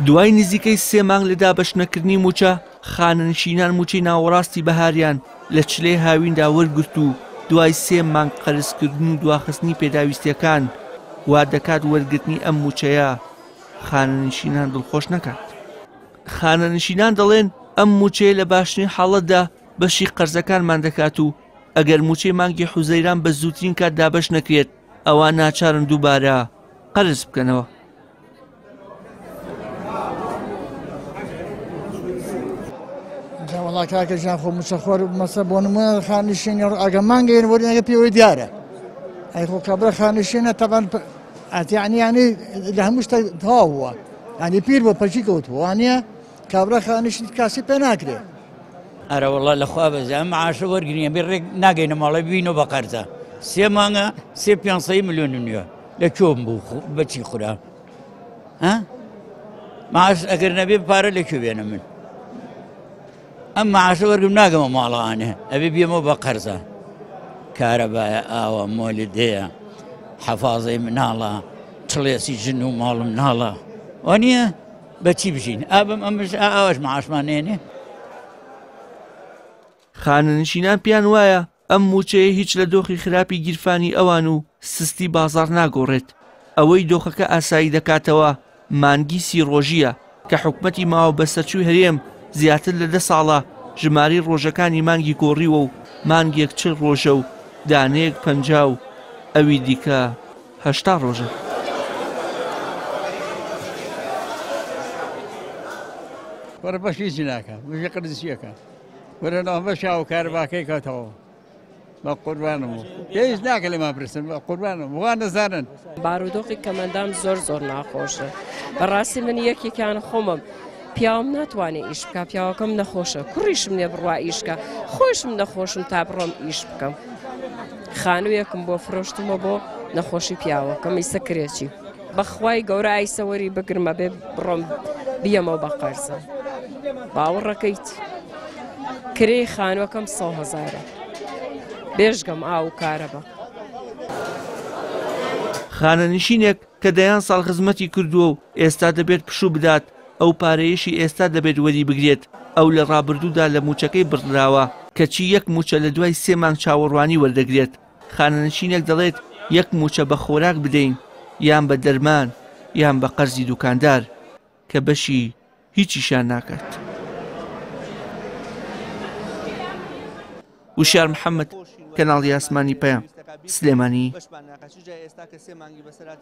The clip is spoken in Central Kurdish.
دوای نزیکەی 3 مانگ لە دابەشنەکردنی موچە، خانەنشینان موچەی ناوەڕاستی بەهاریان لە چلەی هاویندا وەرگرت و دوای 3 مانگ قەرزکردن و دواخستنی پێداویستیەکان وا دەکات وەرگرتنی ئەم موچەیە خانەنشینان دڵخۆش نەکات. خانەنشینان دەڵێن ئەم موچەیە لە باشترین حاڵەتدا بەشی قەرزەکانمان دەکات و ئەگەر موچەی مانگی حوزەیران بە زووترین کات دابەش نەکرێت ئەوان ناچارن دووبارە قەرز بکەنەوە. والله كاكا جان خو مسخور مسبون ما خانشين اگه مانگين ورنگه پیو دیاره اي خو كبر خانشين طبعا يعني لهمش هو يعني بير بپچيكوت وانيا كبر خانشين كاسي پناكري اره والله لخوا بزم معاش ورگني بير ناگين مال بينو بقرزه 3 مانگه 3 مليون نيو لكوم بو بچي خدا ها معاش اگر نبي بار لكو بينه من أما عاشور قمنا مالانه أبي بيمو بقرزة كهرباء أو مولدية حفاظي من الله تليسي جنو مال من الله وانيا بتشي بجين أبم أمش أوش معاش مانيني خانەنشینان پیان وایە ئەم موچەیە هیچ لە دۆخی خراپی گیرفانی ئەوان و سستی بازار ناگۆڕێت. ئەوەی دۆخەکە ئاسایی دەکاتەوە مانگی 30 ڕۆژیە کە حکومەتی ماوە بەسەرچووی هەرێم زیاتر لە 10 ساڵە ژماری ڕۆژەکانی مانگی گۆڕیوە و مانگێک 40 ڕۆژە و دانەیەک 50 و ئەوی دیکە 80 ڕۆژە. وەرە بەشی جناکە وژە قرزیەکە وەرەنەوە بەشاو کارەباکەی کەوتەوە بە قوربانم و پێویست ناکە لێمان پرسن بە قوربانم وان نەزانن بارودۆخی کەمەندام زۆر ناخۆشە بەڕاستی من یەکێکیان خۆمم پیاوم ناتوانێت ئیش بکە پیاوەکەم نەخۆشە کوڕیشم لێ بڕوا ئیشکە خۆشم نەخۆشم تا بڕۆم ئیش بکەم خانوویەکم بۆ فرۆشتمە بۆ نەخۆشی پیاوەکەم ئیسەکرێکی بەخوای گەورە ئایسەوەری بگرمە بێ بڕۆم بیەمەوە بە قەرزە باوەڕەکەیت کرێی خانووەکەم 100,000 بێژگەم ئاو کارەبە. خانەنشینێک کە دەیان ساڵ خزمەتی کردووە و ئێستا دەبێت پشوو بدات ئەو پارەیەشی ئێستا دەبێت وەری بگرێت ئەو لە ڕابردوودا لە موچەکەی بڕراوە کەچی 1 موچە لە دوای 3 مانگ چاوەڕوانی وەردەگرێت. خانەنشینێک دەڵێت 1 موچە بە خۆراک بدەین یان بە دەرمان یان بە قەرزی دوکاندار کە بەشی هیچیشان ناکات. وشار محەممەد کەناڵی ئاسمانی پەیام سلێمانی